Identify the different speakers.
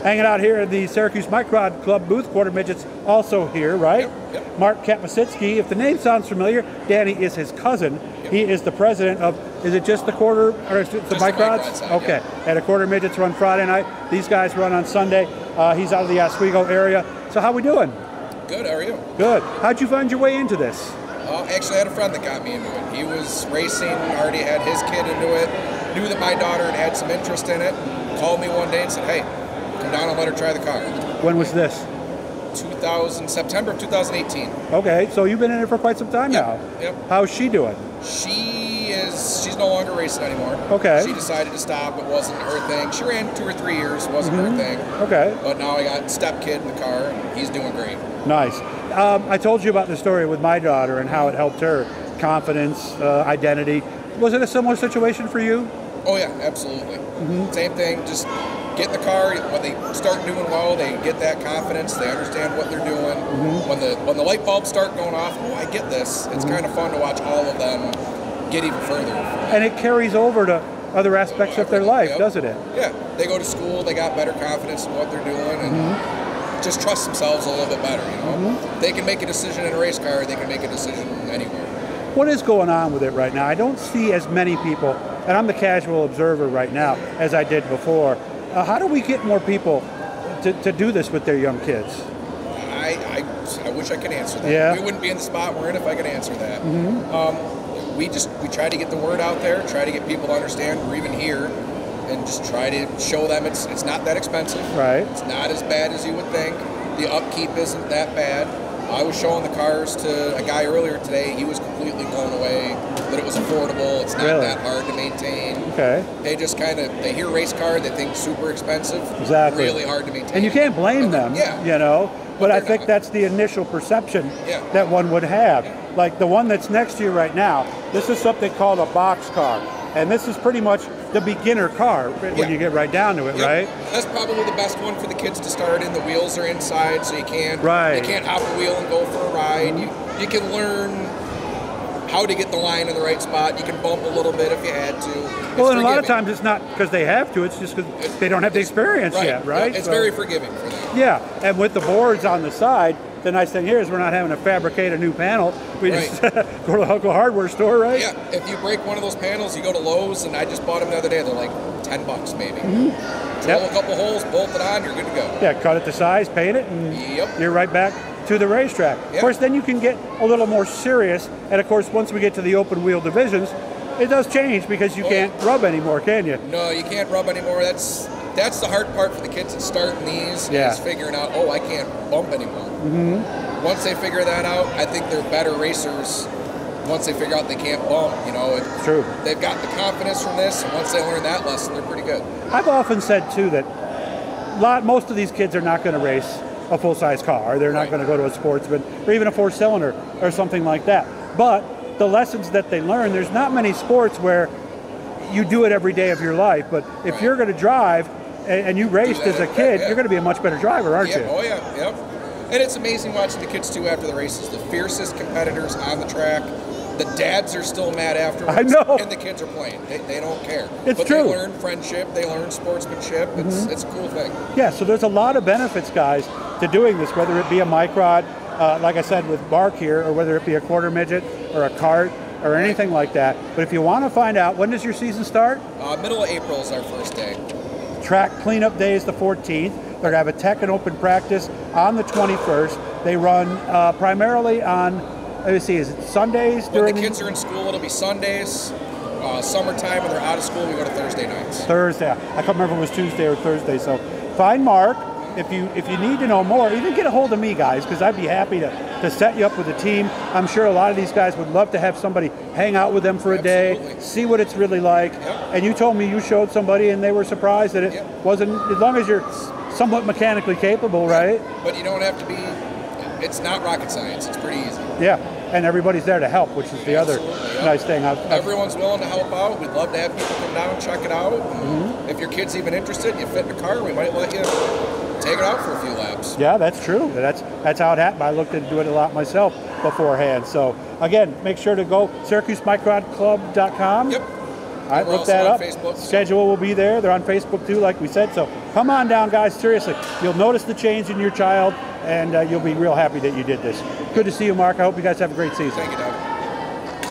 Speaker 1: hanging out here at the Syracuse Microd Club booth. Quarter midgets also here, right?
Speaker 2: Yep.
Speaker 1: Mark Kapuscinski. If the name sounds familiar, Danny is his cousin.
Speaker 2: Yep.
Speaker 1: He is the president of, is it just the quarter, or is it the Microds?
Speaker 2: The Microd side,
Speaker 1: okay. And a quarter midgets run Friday night. These guys run on Sunday. He's out of the Oswego area. So how we doing?
Speaker 2: Good, how are you?
Speaker 1: Good. How'd you find your way into this?
Speaker 2: Actually, I had a friend that got me into it. He was racing, already had his kid into it, knew that my daughter had some interest in it, called me one day and said, hey, come down and let her try the car.
Speaker 1: When was this?
Speaker 2: September of 2018.
Speaker 1: Okay, so you've been in it for quite some time now.
Speaker 2: Yep.
Speaker 1: How's she doing?
Speaker 2: She's no longer racing anymore.
Speaker 1: Okay.
Speaker 2: She decided to stop. It wasn't her thing. She ran 2 or 3 years. Wasn't her thing.
Speaker 1: Okay.
Speaker 2: But now I got step kid in the car, and he's doing great.
Speaker 1: Nice. I told you about the story with my daughter and how it helped her confidence, identity. Was it a similar situation for you?
Speaker 2: Oh yeah, absolutely. Same thing. Just get in the car. When they start doing well, they get that confidence. They understand what they're doing. When the light bulbs start going off, oh, I get this. It's kind of fun to watch all of them get even further.
Speaker 1: And it carries over to other aspects of their life, doesn't it?
Speaker 2: Yeah. They go to school. They got better confidence in what they're doing, and just trust themselves a little bit better. You know, they can make a decision in a race car. They can make a decision anywhere.
Speaker 1: What is going on with it right now? I don't see as many people, and I'm the casual observer right now, as I did before. How do we get more people to do this with their young kids?
Speaker 2: I wish I could answer that.
Speaker 1: Yeah.
Speaker 2: We wouldn't be in the spot we're in if I could answer that. We try to get the word out there, try to get people to understand we're even here, and just try to show them it's not that expensive.
Speaker 1: Right.
Speaker 2: It's not as bad as you would think. The upkeep isn't that bad. I was showing the cars to a guy earlier today. He was completely blown away that it was affordable. It's not that hard to maintain.
Speaker 1: Okay.
Speaker 2: They just they hear race car, they think super expensive.
Speaker 1: Exactly.
Speaker 2: Really hard to maintain.
Speaker 1: And you can't blame them, you know. But I think that's the initial perception that one would have. Like the one that's next to you right now, this is something called a box car. And this is pretty much the beginner car when you get right down to it, right?
Speaker 2: That's probably the best one for the kids to start in. The wheels are inside, so you can't hop a wheel and go for a ride. You can learn how to get the line in the right spot. You can bump a little bit if you had to.
Speaker 1: Well, and a lot of times it's not because they have to, it's just because they don't have the experience yet, right?
Speaker 2: It's very forgiving for them.
Speaker 1: Yeah, and with the boards on the side, the nice thing here is we're not having to fabricate a new panel. We just go to the local hardware store, right?
Speaker 2: Yeah, if you break one of those panels, you go to Lowe's, and I just bought them the other day. They're like $10 maybe. Drill a couple holes, bolt it on, you're good to go.
Speaker 1: Yeah, cut it to size, paint it, and you're right back to the racetrack. Of course, then you can get a little more serious, and of course, once we get to the open wheel divisions, it does change because you can't rub anymore, can you?
Speaker 2: No, you can't rub anymore. That's the hard part for the kids that start in these is figuring out, oh, I can't bump anymore. Once they figure that out, I think they're better racers. Once they figure out they can't bump, you know,
Speaker 1: true.
Speaker 2: They've got the confidence from this, and once they learn that lesson, they're pretty good.
Speaker 1: I've often said too that most of these kids are not going to race a full-size car. They're not going to go to a sportsman or even a 4-cylinder or something like that. But the lessons that they learn, there's not many sports where you do it every day of your life. But if you're going to drive and you raced as a kid, you're going to be a much better driver, aren't you?
Speaker 2: Oh yeah, yep. And it's amazing watching the kids too after the races. The fiercest competitors on the track. The dads are still mad afterwards.
Speaker 1: I know.
Speaker 2: And the kids are playing. They don't care.
Speaker 1: It's
Speaker 2: but
Speaker 1: true.
Speaker 2: They learn friendship. They learn sportsmanship. It's a cool thing.
Speaker 1: Yeah, so there's a lot of benefits, guys, to doing this, whether it be a microd, like I said with Mark here, or whether it be a quarter midget or a kart or anything like that. But if you want to find out, when does your season start?
Speaker 2: Middle of April is our first day.
Speaker 1: Track cleanup day is the 14th. They're going to have a tech and open practice on the 21st. They run primarily on, let me see, is it Sundays?
Speaker 2: When the kids are in school, it'll be Sundays. Summertime, when they're out of school, we go to Thursday nights.
Speaker 1: Thursday. I can't remember if it was Tuesday or Thursday. So find Mark. If you need to know more, even get a hold of me, guys, because I'd be happy to set you up with a team. I'm sure a lot of these guys would love to have somebody hang out with them for a day, see what it's really like. And you told me you showed somebody and they were surprised that it wasn't, as long as you're somewhat mechanically capable, right?
Speaker 2: But you don't have to be, it's not rocket science. It's pretty easy.
Speaker 1: Yeah, and everybody's there to help, which is the other nice thing.
Speaker 2: Everyone's willing to help out. We'd love to have people come down and check it out. If your kid's even interested, you fit in a car, we might let you take it out for a few laps.
Speaker 1: Yeah, that's true. That's how it happened. I looked into it a lot myself beforehand. So again, make sure to go SyracuseMicrodClub.com.
Speaker 2: Yep.
Speaker 1: All right,
Speaker 2: We're
Speaker 1: look
Speaker 2: also
Speaker 1: that
Speaker 2: on
Speaker 1: up.
Speaker 2: Facebook, so-
Speaker 1: Schedule will be there. They're on Facebook too, like we said. So come on down, guys. Seriously, you'll notice the change in your child, and you'll be real happy that you did this. Good to see you, Mark. I hope you guys have a great season.
Speaker 2: Thank you, Don.